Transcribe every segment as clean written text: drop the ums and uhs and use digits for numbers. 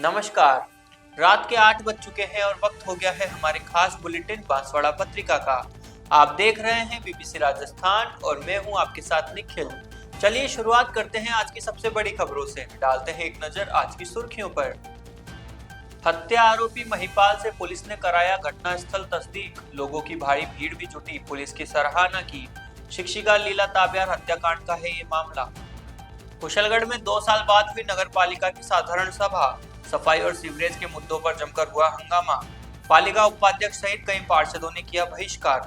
नमस्कार। रात के 8 बज चुके हैं और वक्त हो गया है हमारे खास बुलेटिन बांसवाड़ा पत्रिका का। आप देख रहे हैं बीबीसी राजस्थान और मैं हूं आपके साथ निखिल। चलिए शुरुआत करते हैं आज की सबसे बड़ी खबरों से। डालते हैं एक नजर आज की सुर्खियों पर। हत्या आरोपी महिपाल से पुलिस ने कराया घटनास्थल तस्दीक। लोगों की भारी भीड़ भी जुटी, पुलिस की सराहना की। शिक्षिका लीला ताबियार हत्याकांड का है ये मामला। कुशलगढ़ में 2 साल बाद हुई नगर पालिका की साधारण सभा। सफाई और सीवरेज के मुद्दों पर जमकर हुआ हंगामा। पालिका उपाध्यक्ष सहित कई पार्षदों ने किया बहिष्कार।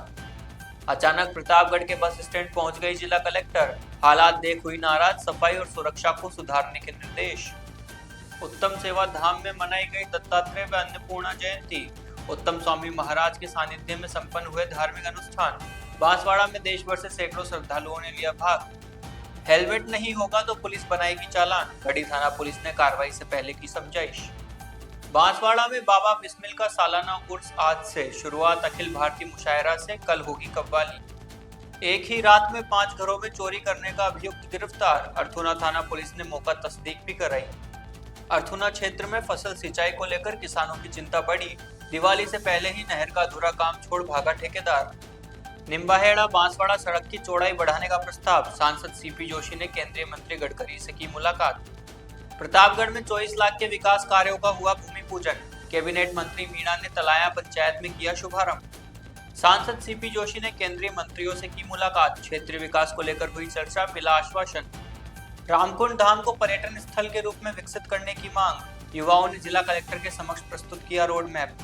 अचानक प्रतापगढ़ के बस स्टैंड पहुंच गई जिला कलेक्टर। हालात देख हुई नाराज, सफाई और सुरक्षा को सुधारने के निर्देश। उत्तम सेवा धाम में मनाई गई दत्तात्रेय व अन्नपूर्णा जयंती। उत्तम स्वामी महाराज के सानिध्य में संपन्न हुए धार्मिक अनुष्ठान। बांसवाड़ा में देश भर से सैकड़ों श्रद्धालुओं ने लिया भाग। हेलमेट नहीं होगा तो पुलिस बनाएगी चालान। गढ़ी थाना पुलिस ने कार्रवाई से पहले की समझाइश। बांसवाड़ा में बाबा बिस्मिल का सालाना उर्स आज से। शुरुआत अखिल भारतीय मुशायरा से, कल होगी कव्वाली। एक ही रात में 5 घरों में चोरी करने का अभियुक्त गिरफ्तार। अर्थुना थाना पुलिस ने मौका तस्दीक भी कराई। अर्थुना क्षेत्र में फसल सिंचाई को लेकर किसानों की चिंता बढ़ी। दिवाली से पहले ही नहर का अधूरा काम छोड़ भागा ठेकेदार। निम्बाहेड़ा बांसवाड़ा सड़क की चौड़ाई बढ़ाने का प्रस्ताव। सांसद सीपी जोशी ने केंद्रीय मंत्री गडकरी से की मुलाकात। प्रतापगढ़ में 24 लाख के विकास कार्यों का हुआ भूमि पूजन। कैबिनेट मंत्री मीणा ने तलाया पंचायत में किया शुभारंभ। सांसद सीपी जोशी ने केंद्रीय मंत्रियों से की मुलाकात। क्षेत्रीय विकास को लेकर हुई चर्चा, मिला आश्वासन। रामकुंड धाम को पर्यटन स्थल के रूप में विकसित करने की मांग। युवाओं ने जिला कलेक्टर के समक्ष प्रस्तुत किया रोड मैप।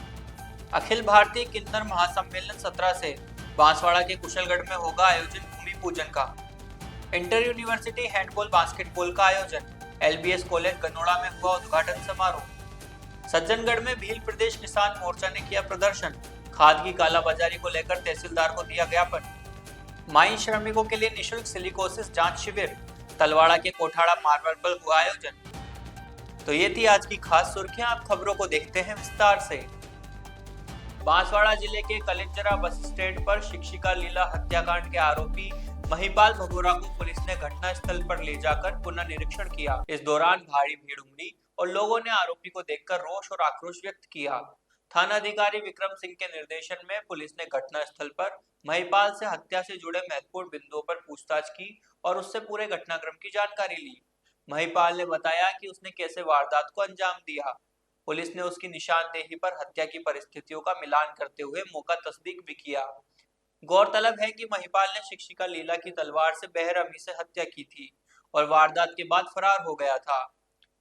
अखिल भारतीय किन्नर महासम्मेलन 17 से। बांसवाड़ा के कुशलगढ़ में होगा आयोजन भूमि पूजन का। इंटर यूनिवर्सिटी हैंडबॉल बास्केटबॉल का आयोजन। एलबीएस कॉलेज गनोड़ा में हुआ उद्घाटन समारोह। सज्जनगढ़ में भील प्रदेश किसान मोर्चा ने किया प्रदर्शन। खाद की कालाबाजारी को लेकर तहसीलदार को दिया ज्ञापन। माई श्रमिकों के लिए निःशुल्क सिलिकोसिस जांच शिविर। तलवाड़ा के कोठाड़ा मार्बल पर हुआ आयोजन। तो ये थी आज की खास सुर्खियां। आप खबरों को देखते हैं विस्तार से। बांसवाड़ा जिले के कलिंजरा बस स्टैंड पर शिक्षिका लीला हत्याकांड के आरोपी महिपाल भगोरा को पुलिस ने घटनास्थल पर ले जाकर पुनः निरीक्षण किया। इस दौरान भारी भीड़ उमड़ी और लोगों ने आरोपी को देखकर रोष और आक्रोश व्यक्त किया। थानाधिकारी विक्रम सिंह के निर्देशन में पुलिस ने घटनास्थल पर महिपाल से हत्या से जुड़े महत्वपूर्ण बिंदुओं पर पूछताछ की और उससे पूरे घटनाक्रम की जानकारी ली। महिपाल ने बताया कि उसने कैसे वारदात को अंजाम दिया। पुलिस ने उसकी निशानदेही पर हत्या की परिस्थितियों का मिलान करते हुए मौका तस्दीक भी किया। गौरतलब है कि महिपाल ने शिक्षिका लीला की तलवार से बेरहमी से हत्या की थी और वारदात के बाद फरार हो गया था।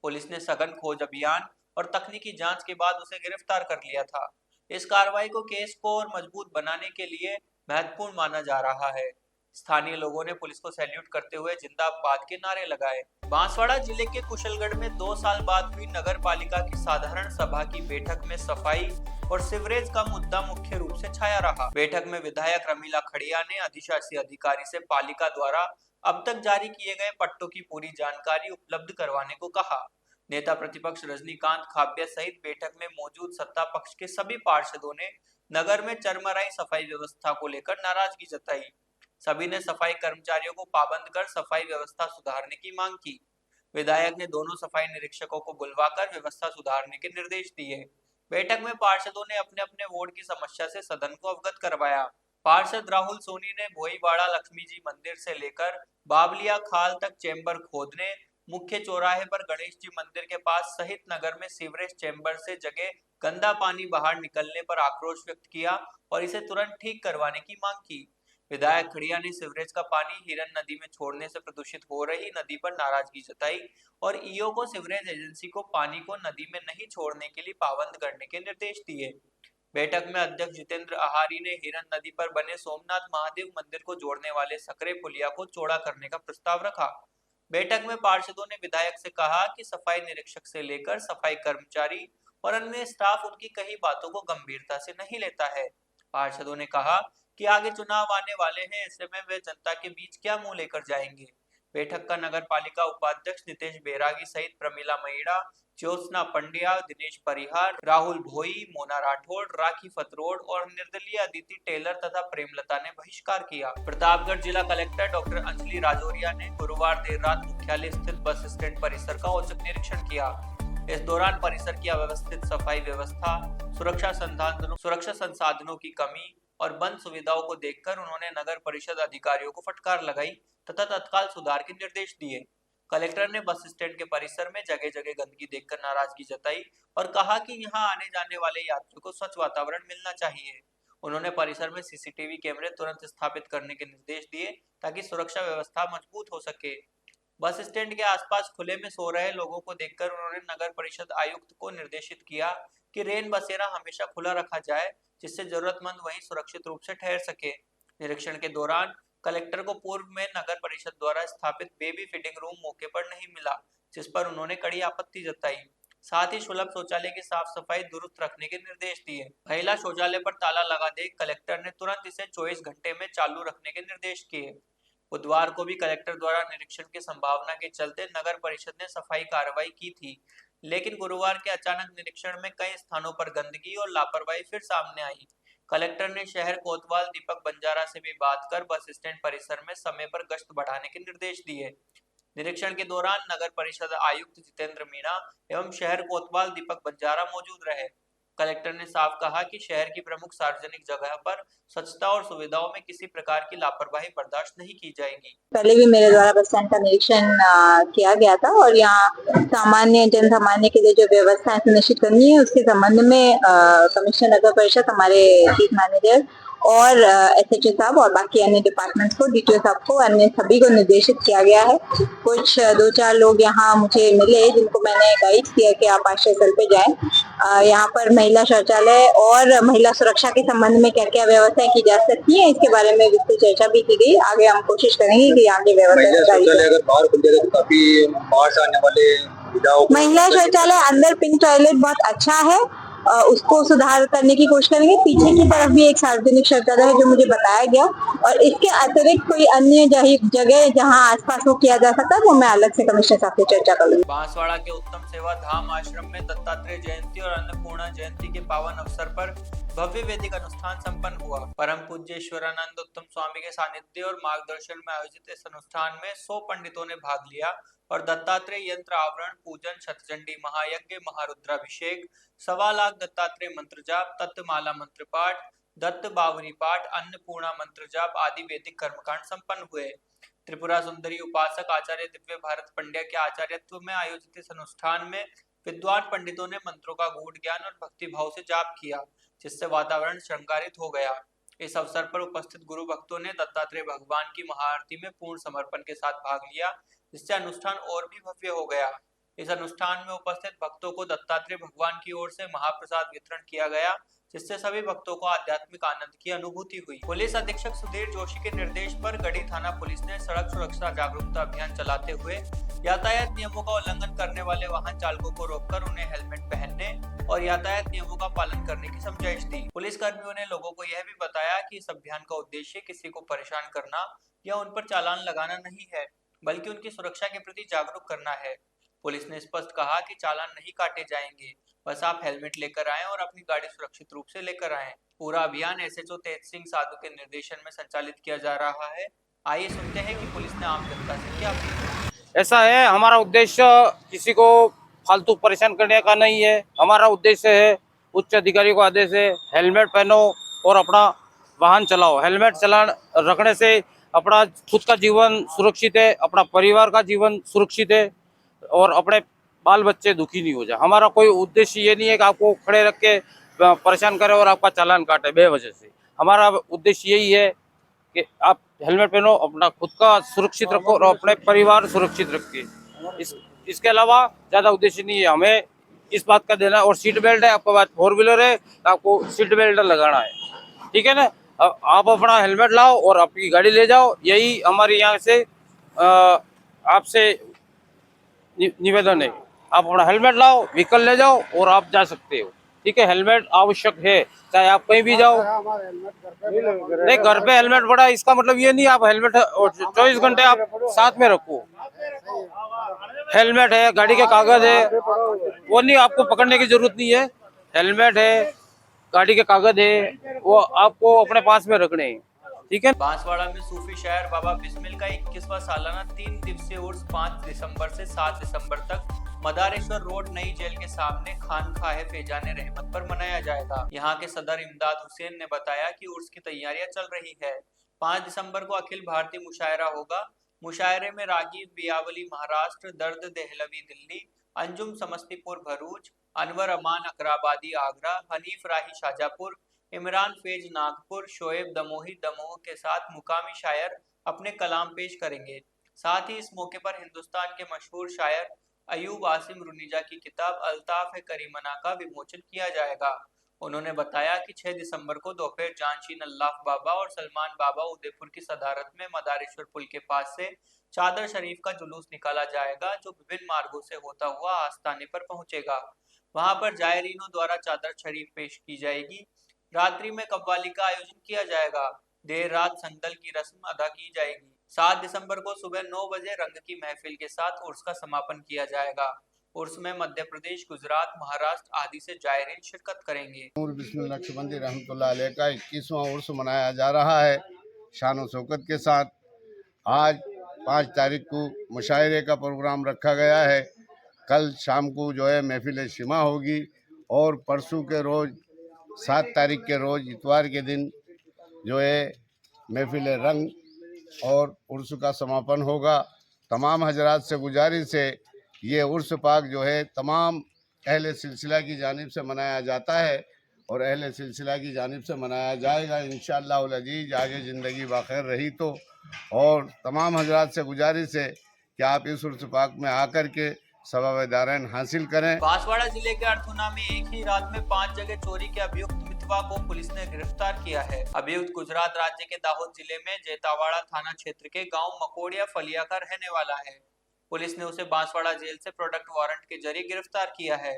पुलिस ने सघन खोज अभियान और तकनीकी जांच के बाद उसे गिरफ्तार कर लिया था। इस कार्रवाई को केस को और मजबूत बनाने के लिए महत्वपूर्ण माना जा रहा है। स्थानीय लोगों ने पुलिस को सैल्यूट करते हुए जिंदाबाद के नारे लगाए। बांसवाड़ा जिले के कुशलगढ़ में 2 साल बाद हुई नगर पालिका की साधारण सभा की बैठक में सफाई और सीवरेज का मुद्दा मुख्य रूप से छाया रहा। बैठक में विधायक रमीला खड़िया ने अधिशासी अधिकारी से पालिका द्वारा अब तक जारी किए गए पट्टों की पूरी जानकारी उपलब्ध करवाने को कहा। नेता प्रतिपक्ष रजनीकांत खाब्या सहित बैठक में मौजूद सत्ता पक्ष के सभी पार्षदों ने नगर में चरमराई सफाई व्यवस्था को लेकर नाराजगी जताई। सभी ने सफाई कर्मचारियों को पाबंद कर सफाई व्यवस्था सुधारने की मांग की। विधायक ने दोनों सफाई निरीक्षकों को बुलवाकर व्यवस्था सुधारने के निर्देश दिए। बैठक में पार्षदों ने अपने अपने वार्ड की समस्या से सदन को अवगत करवाया। पार्षद राहुल सोनी ने भोईवाड़ा लक्ष्मी जी मंदिर से लेकर बाबलिया खाल तक चैम्बर खोदने, मुख्य चौराहे पर गणेश जी मंदिर के पास सहित नगर में सीवरेज चैम्बर से जगह गंदा पानी बाहर निकलने पर आक्रोश व्यक्त किया और इसे तुरंत ठीक करवाने की मांग की। विधायक खड़िया ने सीवरेज का पानी हिरन नदी में छोड़ने से प्रदूषित हो रही नदी पर नाराजगी जताई और ईओ को सीवरेज एजेंसी को पानी को नदी में नहीं छोड़ने के लिए पाबंद करने के निर्देश दिए। बैठक में अध्यक्ष जितेंद्र आहारी ने हिरन नदी पर बने सोमनाथ महादेव मंदिर को जोड़ने वाले सकरे पुलिया को चौड़ा करने का प्रस्ताव रखा। बैठक में पार्षदों ने विधायक से कहा कि सफाई निरीक्षक से लेकर सफाई कर्मचारी और अन्य स्टाफ उनकी कई बातों को गंभीरता से नहीं लेता है। पार्षदों ने कहा कि आगे चुनाव आने वाले हैं, ऐसे में वे जनता के बीच क्या मुंह लेकर जाएंगे। बैठक का नगर पालिका उपाध्यक्ष नितेश बैरागी सहित प्रमिला महिड़ा, ज्योत्सना पंड्या, दिनेश परिहार, राहुल भोई, मोना राठौड़, राखी फतरोड़ और निर्दलीय अदिति टेलर तथा प्रेमलता ने बहिष्कार किया। प्रतापगढ़ जिला कलेक्टर डॉक्टर अंजलि राजौरिया ने गुरुवार देर रात मुख्यालय स्थित बस स्टैंड परिसर का औचक निरीक्षण किया। इस दौरान परिसर की अव्यवस्थित सफाई व्यवस्था, सुरक्षा संसाधनों की कमी और बंद सुविधाओं को देखकर उन्होंने नगर परिषद अधिकारियों को फटकार लगाई तथा तत्काल सुधार के निर्देश दिए। कलेक्टर ने बस स्टैंड के परिसर में जगह जगह गंदगी देखकर नाराजगी जताई और कहा कि यहाँ आने जाने वाले यात्रियों को स्वच्छ वातावरण मिलना चाहिए। उन्होंने परिसर में सीसीटीवी कैमरे तुरंत स्थापित करने के निर्देश दिए ताकि सुरक्षा व्यवस्था मजबूत हो सके। बस स्टैंड के आसपास खुले में सो रहे लोगों को देखकर उन्होंने नगर परिषद आयुक्त को निर्देशित किया कि रेन बसेरा हमेशा खुला रखा जाए, जिससे जरूरतमंद वहीं सुरक्षित रूप से ठहर सके। निरीक्षण के दौरान कलेक्टर को पूर्व में नगर परिषद द्वारा स्थापित बेबी फीडिंग रूम मौके पर नहीं मिला, जिस पर उन्होंने कड़ी आपत्ति जताई। साथ ही सुलभ शौचालय की साफ सफाई दुरुस्त रखने के निर्देश दिए। महिला शौचालय पर ताला लगा देख कलेक्टर ने तुरंत इसे 24 घंटे में चालू रखने के निर्देश किए। बुधवार को भी कलेक्टर द्वारा निरीक्षण की संभावना के चलते नगर परिषद ने सफाई कार्रवाई की थी, लेकिन गुरुवार के अचानक निरीक्षण में कई स्थानों पर गंदगी और लापरवाही फिर सामने आई। कलेक्टर ने शहर कोतवाल दीपक बंजारा से भी बात कर बस स्टैंड परिसर में समय पर गश्त बढ़ाने के निर्देश दिए। निरीक्षण के दौरान नगर परिषद आयुक्त जितेंद्र मीणा एवं शहर कोतवाल दीपक बंजारा मौजूद रहे। कलेक्टर ने साफ कहा कि शहर की प्रमुख सार्वजनिक जगह पर स्वच्छता और सुविधाओं में किसी प्रकार की लापरवाही बर्दाश्त नहीं की जाएगी। पहले भी मेरे द्वारा बस स्टैंड का निरीक्षण किया गया था और यहाँ सामान्य जन सामान्य के लिए जो व्यवस्था सुनिश्चित करनी है उसके संबंध में कमिश्नर नगर परिषद, हमारे चीफ मैनेजर और एसएचओ साहब और बाकी अन्य डिपार्टमेंट्स को, डीटीओ साहब को, अन्य सभी को निर्देशित किया गया है। कुछ 2-4 लोग यहाँ मुझे मिले जिनको मैंने गाइड किया कि आप आश्रय स्थल पे जाएं। यहाँ पर महिला शौचालय और महिला सुरक्षा के संबंध में क्या क्या व्यवस्थाएं की जा सकती है इसके बारे में विस्तृत चर्चा भी की गई। आगे हम कोशिश करेंगे कि आगे व्यवस्था महिला शौचालय अंदर पिंक टॉयलेट बहुत अच्छा है, उसको सुधार करने की कोशिश करेंगे। पीछे की तरफ भी एक सार्वजनिक शौचालय है जो मुझे बताया गया, और इसके अतिरिक्त कोई अन्य जगह जहां आसपास वो किया जा सकता है वो मैं अलग से कमिश्नर साहब से चर्चा करूंगी। बांसवाड़ा के उत्तम सेवा धाम आश्रम में दत्तात्रेय जयंती और अन्नपूर्णा जयंती के पावन अवसर पर भव्य वैदिक अनुष्ठान संपन्न हुआ। परम पूज्य ईश्वरानंद उत्तम स्वामी के सानिध्य और मार्गदर्शन में आयोजित इस अनुष्ठान में 100 पंडितों ने भाग लिया और दत्तात्रेय यंत्र आवरण पूजन, शतचंडी महायज्ञ, महारुद्राभिषेक, 1.25 लाख दत्तात्रेय मंत्र जाप, तत्माला मंत्र पाठ, दत्त बावरी पाठ, अन्नपूर्णा मंत्र जाप आदि वैदिक कर्मकांड संपन्न हुए। त्रिपुरा सुंदरी उपासक आचार्य दिव्य भारत पंड्या के आचार्यत्व में आयोजित इस अनुष्ठान में विद्वान पंडितों ने मंत्रों का गूढ़ ज्ञान और भक्ति भाव से जाप किया, जिससे वातावरण श्रृंगारित हो गया। इस अवसर पर उपस्थित गुरु भक्तों ने दत्तात्रेय भगवान की महाआरती में पूर्ण समर्पण के साथ भाग लिया, जिससे अनुष्ठान और भी भव्य हो गया। इस अनुष्ठान में उपस्थित भक्तों को दत्तात्रेय भगवान की ओर से महाप्रसाद वितरण किया गया, जिससे सभी भक्तों को आध्यात्मिक आनंद की अनुभूति हुई। पुलिस अधीक्षक सुधीर जोशी के निर्देश पर गढ़ी थाना पुलिस ने सड़क सुरक्षा जागरूकता अभियान चलाते हुए यातायात नियमों का उल्लंघन करने वाले वाहन चालकों को रोककर उन्हें हेलमेट पहनने और यातायात नियमों का पालन करने की समझाइश दी। पुलिस कर्मियों ने लोगों को यह भी बताया कि इस अभियान का उद्देश्य किसी को परेशान करना या उन पर चालान लगाना नहीं है, बल्कि उनकी सुरक्षा के प्रति जागरूक करना है। पुलिस ने स्पष्ट कहा कि चालान नहीं काटे जाएंगे, बस आप हेलमेट लेकर आएं और अपनी गाड़ी सुरक्षित रूप से लेकर आएं। पूरा अभियान एसएचओ तेज सिंह साधु के निर्देशन में संचालित किया जा रहा है। आइए सुनते हैं कि पुलिस ने आम जनता से क्या अपील। ऐसा है, हमारा उद्देश्य किसी को फालतू परेशान करने का नहीं है। हमारा उद्देश्य है, उच्च अधिकारी का आदेश है, हेलमेट पहनो और अपना वाहन चलाओ। हेलमेट चलान रखने से अपना खुद का जीवन सुरक्षित है, अपना परिवार का जीवन सुरक्षित है और अपने बाल बच्चे दुखी नहीं हो जाए। हमारा कोई उद्देश्य ये नहीं है कि आपको खड़े रख के परेशान करे और आपका चालान काटे बेवजह से। हमारा उद्देश्य यही है कि आप हेलमेट पहनो, अपना खुद का सुरक्षित रखो और अपने परिवार सुरक्षित रखिए। इसके अलावा ज़्यादा उद्देश्य नहीं है हमें इस बात का देना। और सीट बेल्ट है, आपके पास 4 व्हीलर है तो आपको सीट बेल्ट लगाना है, ठीक है ना। आप अपना हेलमेट लाओ और आपकी गाड़ी ले जाओ, यही हमारे यहाँ से आपसे निवेदन है। आप अपना हेलमेट लाओ, व्हीकल ले जाओ और आप जा सकते हो, ठीक है। हेलमेट आवश्यक है, चाहे आप कहीं भी जाओ। नहीं, घर पे हेलमेट पड़ा, इसका मतलब ये नहीं आप हेलमेट 24 घंटे आप साथ में रखो। हेलमेट है, गाड़ी के कागज है, वो नहीं, आपको पकड़ने की जरूरत नहीं है। हेलमेट है, गाड़ी के कागज है, वो आपको अपने पास में रखने हैं, ठीक है। बांसवाड़ा में सूफी शायर बाबा बिस्मिल का 21वां सालाना 3 दिवसीय उर्स 5 दिसंबर से 7 दिसंबर तक मदारेश्वर रोड नई जेल के सामने खानकाह फैजान रहमत पर मनाया जाएगा। यहाँ के सदर इमदाद हुसैन ने बताया कि उर्स की तैयारियां चल रही है। 5 दिसंबर को अखिल भारतीय मुशायरा होगा। मुशायरे में रागीब बियावली महाराष्ट्र, दर्द देहलवी दिल्ली, अंजुम समस्तीपुर भरूच, अनवर अमान अकराबादी आगरा, हनीफ राही शाजापुर, इमरान फैज नागपुर, शोएब दमोही दमोह के साथ मुकामी शायर अपने कलाम पेश करेंगे। साथ ही इस मौके पर हिंदुस्तान के मशहूर शायर अयूब आसिम रुनीजा की किताब अल्ताफ करीमना का विमोचन किया जाएगा। उन्होंने बताया कि 6 दिसंबर को दोपहर जानशीन अल्लाफ बाबा और सलमान बाबा उदयपुर की सदारत में मदारेश्वर पुल के पास से चादर शरीफ का जुलूस निकाला जाएगा, जो विभिन्न मार्गों से होता हुआ आस्थाने पर पहुंचेगा। वहां पर जायरीनों द्वारा चादर शरीफ पेश की जाएगी। रात्रि में कव्वाली का आयोजन किया जाएगा। देर रात संदल की रस्म अदा की जाएगी। 7 दिसंबर को सुबह 9 बजे रंग की महफिल के साथ उर्स का समापन किया जाएगा। उर्स में मध्य प्रदेश, गुजरात, महाराष्ट्र आदि से जायरीन शिरकत करेंगे। बिस्मिल्लाह नक्शबंदी रहमतुल्लाह अलैह का 21वां उर्स मनाया जा रहा है शान शौकत के साथ। आज 5 तारीख को मुशायरे का प्रोग्राम रखा गया है। कल शाम को जो है महफिल शिमा होगी और परसों के रोज़ 7 तारीख के रोज़ इतवार के दिन जो है महफिल रंग और उर्स का समापन होगा। तमाम हजरात से गुजारिश है, ये उर्स पाक जो है तमाम अहले सिलसिला की जानिब से मनाया जाता है और अहले सिलसिला की जानिब से मनाया जाएगा इंशाअल्लाह उल अजीज, आगे ज़िंदगी बाखैर रही तो। और तमाम हजरात से गुजारिश है कि आप इस उर्स पाक में आकर के सवाब दारैन हासिल करें। बांसवाड़ा जिले के अर्थुना में एक ही रात में 5 जगह चोरी के अभियुक्त मितवा को पुलिस ने गिरफ्तार किया है। अभियुक्त गुजरात राज्य के दाहोद जिले में जेतावाड़ा थाना क्षेत्र के गांव मकोड़िया फलिया का रहने वाला है। पुलिस ने उसे बांसवाड़ा जेल से प्रोडक्ट वारंट के जरिए गिरफ्तार किया है।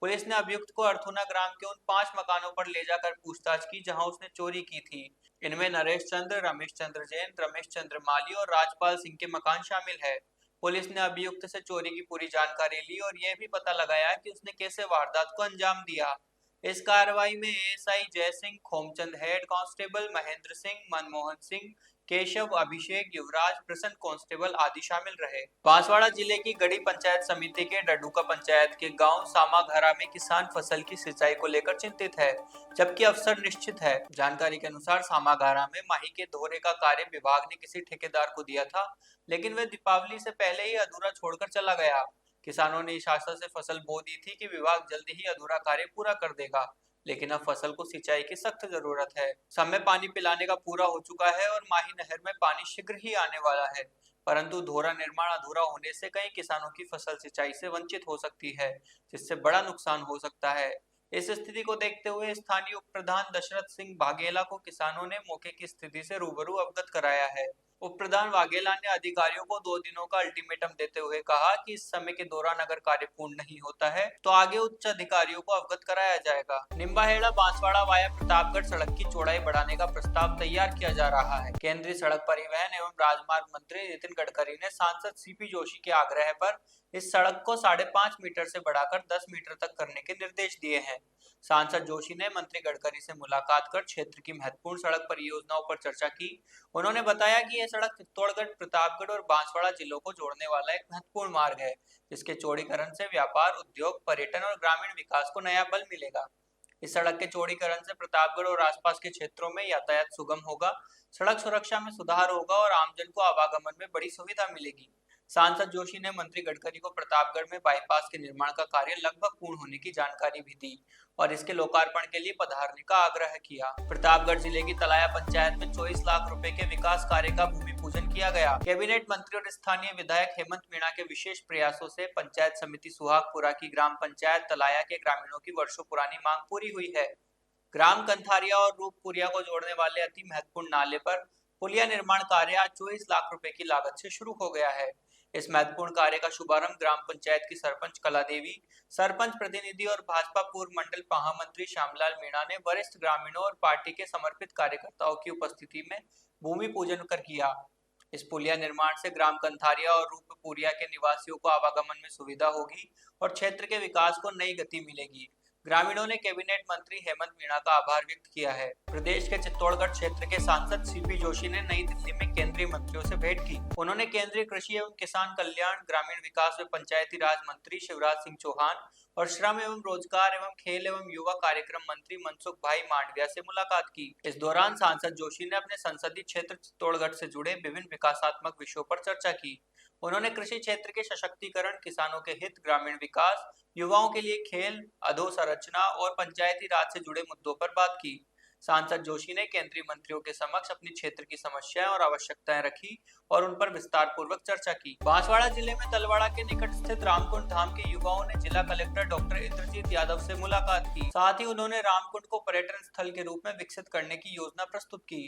पुलिस ने अभियुक्त को अर्थुना ग्राम के उन 5 मकानों पर ले जाकर पूछताछ की जहां उसने चोरी की थी। इनमें नरेश चंद्र, रमेश चंद्र जैन, रमेश चंद्र माली और राजपाल सिंह के मकान शामिल है। पुलिस ने अभियुक्त से चोरी की पूरी जानकारी ली और यह भी पता लगाया कि उसने कैसे वारदात को अंजाम दिया। इस कार्रवाई में एएसआई जय सिंह, खोमचंद हेड कांस्टेबल महेंद्र सिंह, मनमोहन सिंह, केशव, अभिषेक, युवराज, प्रसन्न कांस्टेबल आदि शामिल रहे। बांसवाड़ा जिले की गढ़ी पंचायत समिति के डडूका पंचायत के गांव सामाघरा में किसान फसल की सिंचाई को लेकर चिंतित है, जबकि अवसर निश्चित है। जानकारी के अनुसार सामाघरा में माही के दोहरे का कार्य विभाग ने किसी ठेकेदार को दिया था, लेकिन वह दीपावली से पहले ही अधूरा छोड़कर चला गया। किसानों ने इस आशा से फसल बो दी थी कि विभाग जल्द ही अधूरा कार्य पूरा कर देगा, लेकिन अब फसल को सिंचाई की सख्त जरूरत है। समय पानी पिलाने का पूरा हो चुका है और माही नहर में पानी शीघ्र ही आने वाला है, परंतु दोहरा निर्माण अधूरा होने से कई किसानों की फसल सिंचाई से वंचित हो सकती है, जिससे बड़ा नुकसान हो सकता है। इस स्थिति को देखते हुए स्थानीय उप प्रधान दशरथ सिंह वाघेला को किसानों ने मौके की स्थिति से रूबरू अवगत कराया है। उप प्रधान वाघेला ने अधिकारियों को 2 दिनों का अल्टीमेटम देते हुए कहा कि इस समय के दौरान अगर कार्य पूर्ण नहीं होता है तो आगे उच्च अधिकारियों को अवगत कराया जाएगा। निम्बाहेड़ा बांसवाड़ा वाया प्रतापगढ़ सड़क की चौड़ाई बढ़ाने का प्रस्ताव तैयार किया जा रहा है। केंद्रीय सड़क परिवहन एवं राजमार्ग मंत्री नितिन गडकरी ने सांसद सीपी जोशी के आग्रह पर इस सड़क को 5.5 मीटर से बढ़ाकर 10 मीटर तक करने के निर्देश दिए हैं। सांसद जोशी ने मंत्री गडकरी से मुलाकात कर क्षेत्र की महत्वपूर्ण सड़क परियोजनाओं पर चर्चा की। उन्होंने बताया कि यह सड़क चित्तौड़गढ़, प्रतापगढ़ और बांसवाड़ा जिलों को जोड़ने वाला एक महत्वपूर्ण मार्ग है, जिसके चौड़ीकरण से व्यापार, उद्योग, पर्यटन और ग्रामीण विकास को नया बल मिलेगा। इस सड़क के चौड़ीकरण से प्रतापगढ़ और आसपास के क्षेत्रों में यातायात सुगम होगा, सड़क सुरक्षा में सुधार होगा और आमजन को आवागमन में बड़ी सुविधा मिलेगी। सांसद जोशी ने मंत्री गडकरी को प्रतापगढ़ में बाईपास के निर्माण का कार्य लगभग पूर्ण होने की जानकारी भी दी और इसके लोकार्पण के लिए पधारने का आग्रह किया। प्रतापगढ़ जिले की तलाया पंचायत में 24 लाख रुपए के विकास कार्य का भूमि पूजन किया गया। कैबिनेट मंत्री और स्थानीय विधायक हेमंत मीणा के विशेष प्रयासों से पंचायत समिति सुहागपुरा की ग्राम पंचायत तलाया के ग्रामीणों की वर्षों पुरानी मांग पूरी हुई है। ग्राम कंथारिया और रूपपुरिया को जोड़ने वाले अति महत्वपूर्ण नाले पर पुलिया निर्माण कार्य आज 24 लाख रुपए की लागत से शुरू हो गया है। इस महत्वपूर्ण कार्य का शुभारंभ ग्राम पंचायत की सरपंच कला देवी, सरपंच प्रतिनिधि और भाजपा पूर्व मंडल महामंत्री श्यामलाल मीणा ने वरिष्ठ ग्रामीणों और पार्टी के समर्पित कार्यकर्ताओं की उपस्थिति में भूमि पूजन कर किया। इस पुलिया निर्माण से ग्राम कंथारिया और रूपपुरिया के निवासियों को आवागमन में सुविधा होगी और क्षेत्र के विकास को नई गति मिलेगी। ग्रामीणों ने कैबिनेट मंत्री हेमंत मीणा का आभार व्यक्त किया है। प्रदेश के चित्तौड़गढ़ क्षेत्र के सांसद सीपी जोशी ने नई दिल्ली में केंद्रीय मंत्रियों से भेंट की। उन्होंने केंद्रीय कृषि एवं किसान कल्याण, ग्रामीण विकास व पंचायती राज मंत्री शिवराज सिंह चौहान और श्रम एवं रोजगार एवं खेल एवं युवा कार्यक्रम मंत्री मनसुख भाई मांडविया से मुलाकात की। इस दौरान सांसद जोशी ने अपने संसदीय क्षेत्र चित्तौड़गढ़ से जुड़े विभिन्न विकासात्मक विषयों पर चर्चा की। उन्होंने कृषि क्षेत्र के सशक्तिकरण, किसानों के हित, ग्रामीण विकास, युवाओं के लिए खेल, अधोसंरचना और पंचायती राज से जुड़े मुद्दों पर बात की। सांसद जोशी ने केंद्रीय मंत्रियों के समक्ष अपनी क्षेत्र की समस्याएं और आवश्यकताएं रखी और उन पर विस्तार पूर्वक चर्चा की। बांसवाड़ा जिले में तलवाड़ा के निकट स्थित रामकुंड धाम के युवाओं ने जिला कलेक्टर डॉक्टर इंद्रजीत यादव से मुलाकात की। साथ ही उन्होंने रामकुंड को पर्यटन स्थल के रूप में विकसित करने की योजना प्रस्तुत की।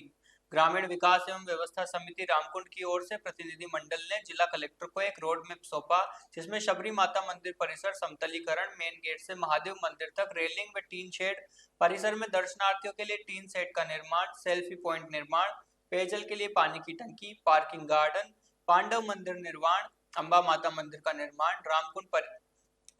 ग्रामीण विकास एवं व्यवस्था समिति रामकुंड की ओर से प्रतिनिधि मंडल ने जिला कलेक्टर को एक रोड मैप सौंपा, जिसमें शबरी माता मंदिर परिसर, समतलीकरण, मेन गेट से महादेव मंदिर तक रेलिंग व टीन शेड, परिसर में दर्शनार्थियों के लिए टीन सेट का निर्माण, सेल्फी पॉइंट निर्माण, पेयजल के लिए पानी की टंकी, पार्किंग गार्डन, पांडव मंदिर निर्माण, अंबा माता मंदिर का निर्माण,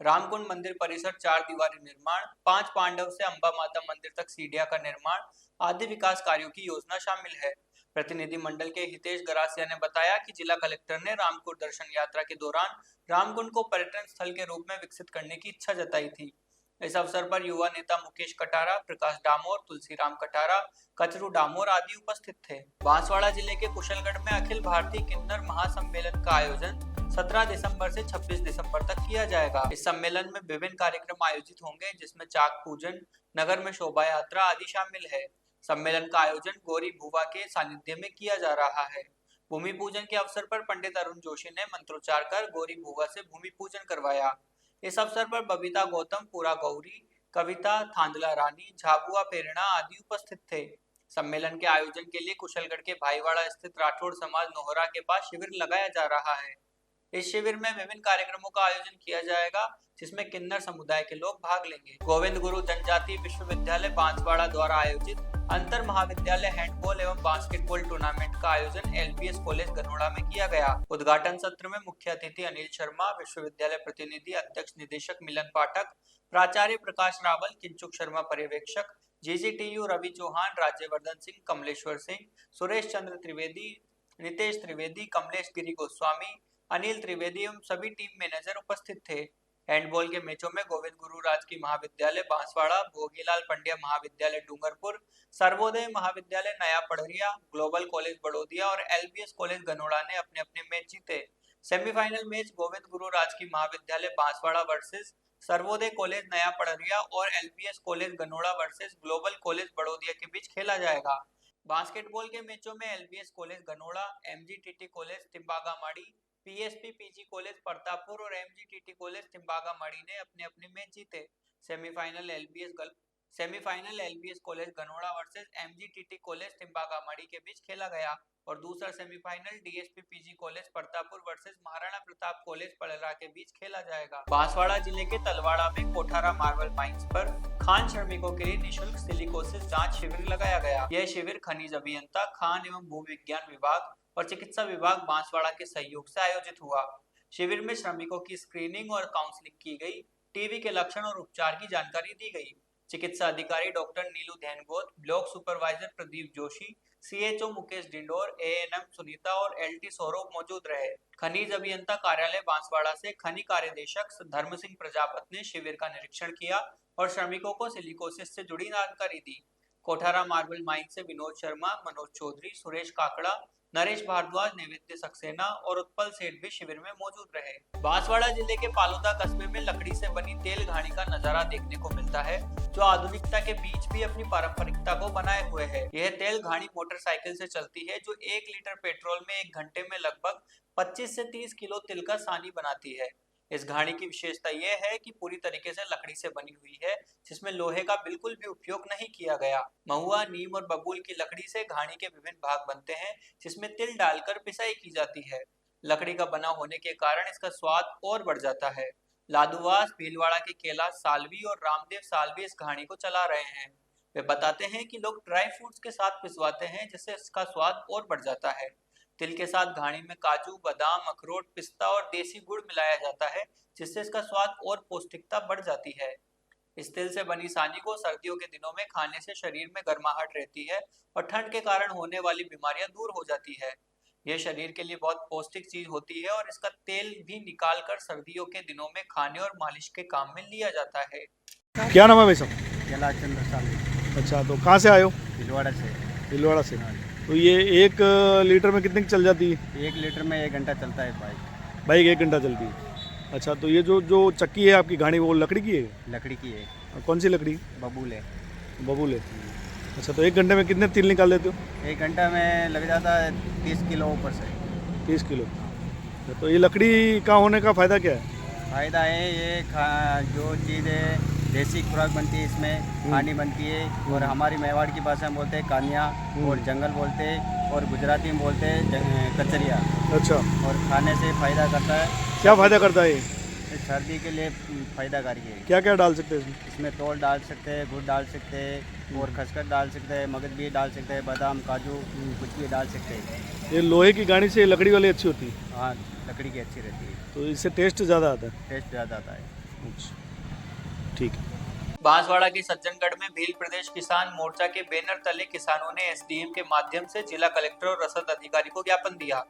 रामकुंड मंदिर परिसर 4 दीवारी निर्माण, 5 पांडव से अंबा माता मंदिर तक सीढ़ियां का निर्माण आदि विकास कार्यों की योजना शामिल है। प्रतिनिधि मंडल के हितेश गरासिया ने बताया कि जिला कलेक्टर ने रामकुंड दर्शन यात्रा के दौरान रामकुंड को पर्यटन स्थल के रूप में विकसित करने की इच्छा जताई थी। इस अवसर पर युवा नेता मुकेश कटारा, प्रकाश डामोर, तुलसीराम कटारा, कचरू डामोर आदि उपस्थित थे। बांसवाड़ा जिले के कुशलगढ़ में अखिल भारतीय किन्नर महासम्मेलन का आयोजन 17 दिसंबर से 26 दिसंबर तक किया जाएगा। इस सम्मेलन में विभिन्न कार्यक्रम आयोजित होंगे, जिसमें चाक पूजन, नगर में शोभा यात्रा आदि शामिल है। सम्मेलन का आयोजन गौरी भुवा के सानिध्य में किया जा रहा है। भूमि पूजन के अवसर पर पंडित अरुण जोशी ने मंत्रोच्चार कर गौरी भुवा से भूमि पूजन करवाया। इस अवसर पर बबीता गौतम, पूरा गौरी, कविता थांदला रानी, झाबुआ प्रेरणा आदि उपस्थित थे। सम्मेलन के आयोजन के लिए कुशलगढ़ के भाईवाड़ा स्थित राठौड़ समाज नोहरा के पास शिविर लगाया जा रहा है। इस शिविर में विभिन्न कार्यक्रमों का आयोजन किया जाएगा, जिसमें किन्नर समुदाय के लोग भाग लेंगे। गोविंद गुरु जनजातीय विश्वविद्यालय बांसवाड़ा द्वारा आयोजित अंतर महाविद्यालय हैंडबॉल एवं बास्केटबॉल टूर्नामेंट का आयोजन एलबीएस कॉलेज गनोड़ा में किया गया। उद्घाटन सत्र में मुख्य अतिथि अनिल शर्मा, विश्वविद्यालय प्रतिनिधि अध्यक्ष निदेशक मिलन पाठक, प्राचार्य प्रकाश रावल, किंचुक शर्मा पर्यवेक्षक, जीजीटीयू रवि चौहान, राज्यवर्धन सिंह, कमलेश्वर सिंह, सुरेश चंद्र त्रिवेदी, नितेश त्रिवेदी, कमलेश गिरी गोस्वामी, अनिल त्रिवेदी एवं सभी टीम मैनेजर उपस्थित थे। हैंडबॉल के मैचों में गोविंद गुरु राजकीय महाविद्यालय बांसवाड़ा, भोगीलाल पंड्या महाविद्यालय डूंगरपुर, सर्वोदय महाविद्यालय नया पढ़रिया, ग्लोबल कॉलेज बड़ौदिया और एलबीएस कॉलेज गनोड़ा ने अपने अपने मैच जीते। सेमीफाइनल मैच गोविंद गुरु राजकीय महाविद्यालय बांसवाड़ा वर्सेस सर्वोदय कॉलेज नया पढ़रिया और LBS college Ganoda versus global college Badodiya के बीच खेला जाएगा। बास्केटबॉल के मैचों में LBS college Ganoda, MGTT college Timbagamadi, PSP PG college Pratappur और एमजीटीटी कॉलेज तिम्बागामाड़ी ने अपने अपने मैच जीते। Semifinal LBS college Ganoda versus MGTT college Timbagamadi के बीच खेला गया और दूसरा semifinal DSP PG college Pratappur versus Maharana Pratap college Palra के बीच खेला जाएगा। बांसवाड़ा जिले के तलवाड़ा में कोठारा मार्बल माइंस पर खान श्रमिकों के लिए निःशुल्क सिलिकोसिस जांच शिविर लगाया गया। यह शिविर खनिज अभियंता, खान एवं भू विज्ञान विभाग और चिकित्सा विभाग बांसवाड़ा के सहयोग से आयोजित हुआ। शिविर में श्रमिकों की स्क्रीनिंग और काउंसलिंग की गई, टीबी के लक्षण और उपचार की जानकारी दी गई। चिकित्सा अधिकारी doctor Neelu Dhaingot, block supervisor Pradeep Joshi, CHO Mukesh Dindor, ANM Sunita और एलटी सौरभ मौजूद रहे। खनिज अभियंता कार्यालय बांसवाड़ा से खनि कार्यदेशक धर्म सिंह प्रजापत ने शिविर का निरीक्षण किया और श्रमिकों को सिलिकोसिस से जुड़ी जानकारी दी। कोठारा मार्बल माइन से विनोद शर्मा, मनोज चौधरी, सुरेश काकड़ा, नरेश भारद्वाज, नैवेद्य सक्सेना और उत्पल सेठ भी शिविर में मौजूद रहे। बांसवाड़ा जिले के पालुदा कस्बे में लकड़ी से बनी तेल घाणी का नजारा देखने को मिलता है, जो आधुनिकता के बीच भी अपनी पारंपरिकता को बनाए हुए है। यह तेल घाणी मोटरसाइकिल से चलती है, जो 1 लीटर पेट्रोल में 1 घंटे में लगभग 25 से 30 किलो तिल का सानी बनाती है। इस घाणी की विशेषता यह है कि पूरी तरीके से लकड़ी से बनी हुई है, जिसमें लोहे का बिल्कुल भी उपयोग नहीं किया गया। महुआ, नीम और बबूल की लकड़ी से घाणी के विभिन्न भाग बनते हैं, जिसमें तिल डालकर पिसाई की जाती है। लकड़ी का बना होने के कारण इसका स्वाद और बढ़ जाता है। लादूवास, भीलवाड़ा के कैलाश सालवी और रामदेव सालवी इस घाणी को चला रहे हैं। वे बताते हैं कि लोग ड्राई फ्रूट्स के साथ पिसवाते हैं, जिससे इसका स्वाद और बढ़ जाता है। तिल के साथ घाणी में काजू, बादाम, अखरोट, पिस्ता और देसी गुड़ मिलाया जाता है, जिससे इसका स्वाद और पौष्टिकता बढ़ जाती है। इस तिल से बनी सानी को सर्दियों के दिनों में खाने से शरीर में गर्माहट रहती है और ठंड के कारण होने वाली बीमारियां दूर हो जाती है। यह शरीर के लिए बहुत पौष्टिक चीज होती है और इसका तेल भी निकाल कर सर्दियों के दिनों में खाने और मालिश के काम में लिया जाता है। क्या नाम है भाई साहब? कैलाश चंद्र सामी, अच्छा, तो कहाँ से आए हो? भीलवाड़ा से। भीलवाड़ा से। तो ये 1 लीटर में कितने की चल जाती है? 1 लीटर में 1 घंटा चलता है बाइक। बाइक 1 घंटा चलती है। अच्छा, तो ये जो चक्की है आपकी घानी, वो लकड़ी की है? लकड़ी की है। और कौन सी लकड़ी? बबूल है। बबूल है। अच्छा, तो 1 घंटे में कितने तिल निकाल लेते हो? 1 घंटा में लग जाता है 30 किलो ऊपर से। 30 किलो। तो ये लकड़ी का होने का फ़ायदा क्या है? फ़ायदा है ये जो चीज़ है देसी खुराक बनती है, इसमें खानी बनती है। और हमारी मेवाड़ की भाषा में बोलते हैं कानिया, और जंगल बोलते हैं, और गुजराती में बोलते हैं कचरिया। अच्छा, और खाने से फ़ायदा करता है। क्या फ़ायदा करता है ये? सर्दी के लिए फ़ायदाकारी है। क्या क्या डाल सकते हैं इसमें? इसमें तोल डाल सकते हैं, गुड़ डाल सकते हैं, और खसखस डाल सकते हैं, मगज भी डाल सकते हैं, बादाम काजू कुछ भी डाल सकते हैं। ये लोहे की गाड़ी से लकड़ी वाली अच्छी होती है? हाँ, लकड़ी की अच्छी रहती है, तो इससे टेस्ट ज़्यादा आता है? टेस्ट ज़्यादा आता है। अच्छा, ठीक है। बांसवाड़ा के सज्जनगढ़ में भील प्रदेश किसान मोर्चा के बैनर तले किसानों ने एसडीएम के माध्यम से जिला कलेक्टर और रसद अधिकारी को ज्ञापन दिया।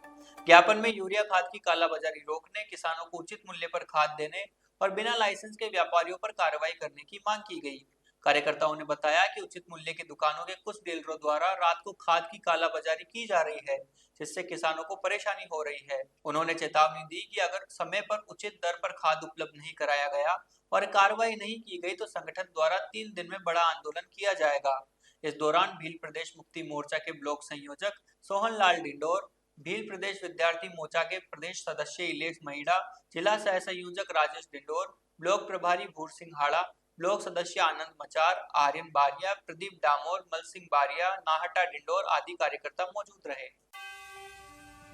ज्ञापन में यूरिया खाद की कालाबाजारी रोकने, किसानों को उचित मूल्य पर खाद देने और बिना लाइसेंस के व्यापारियों पर कार्रवाई करने की मांग की गई। कार्यकर्ताओं ने बताया कि उचित मूल्य की दुकानों के कुछ डीलरों द्वारा रात को खाद की कालाबाजारी की जा रही है, जिससे किसानों को परेशानी हो रही है। उन्होंने चेतावनी दी कि अगर समय पर उचित दर पर खाद उपलब्ध नहीं कराया गया और कार्रवाई नहीं की गई तो संगठन द्वारा 3 दिन में बड़ा आंदोलन किया जाएगा। इस दौरान भील प्रदेश मुक्ति मोर्चा के ब्लॉक संयोजक सोहन लाल डिंडोर, भील प्रदेश विद्यार्थी मोर्चा के प्रदेश सदस्य इलेश महिड़ा, जिला सह संयोजक राजेश डिंडोर, ब्लॉक प्रभारी भूर सिंह हाड़ा, ब्लॉक सदस्य आनंद मचार, आर्यन बारिया, प्रदीप डामोर, मल सिंह बारिया, नाहटा डिंडोर आदि कार्यकर्ता मौजूद रहे।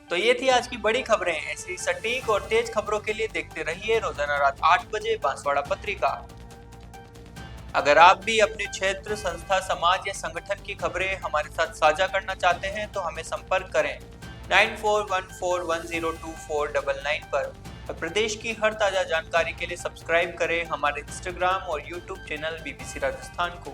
तो ये थी आज की बड़ी खबरें। ऐसी सटीक और तेज खबरों के लिए देखते रहिए रोजाना रात 8 बजे बांसवाड़ा पत्रिका। अगर आप भी अपने क्षेत्र, संस्था, समाज या संगठन की खबरें हमारे साथ साझा करना चाहते हैं तो हमें संपर्क करें 9414102499 पर। और प्रदेश की हर ताजा जानकारी के लिए सब्सक्राइब करें हमारे इंस्टाग्राम और यूट्यूब चैनल बीबीसी राजस्थान को।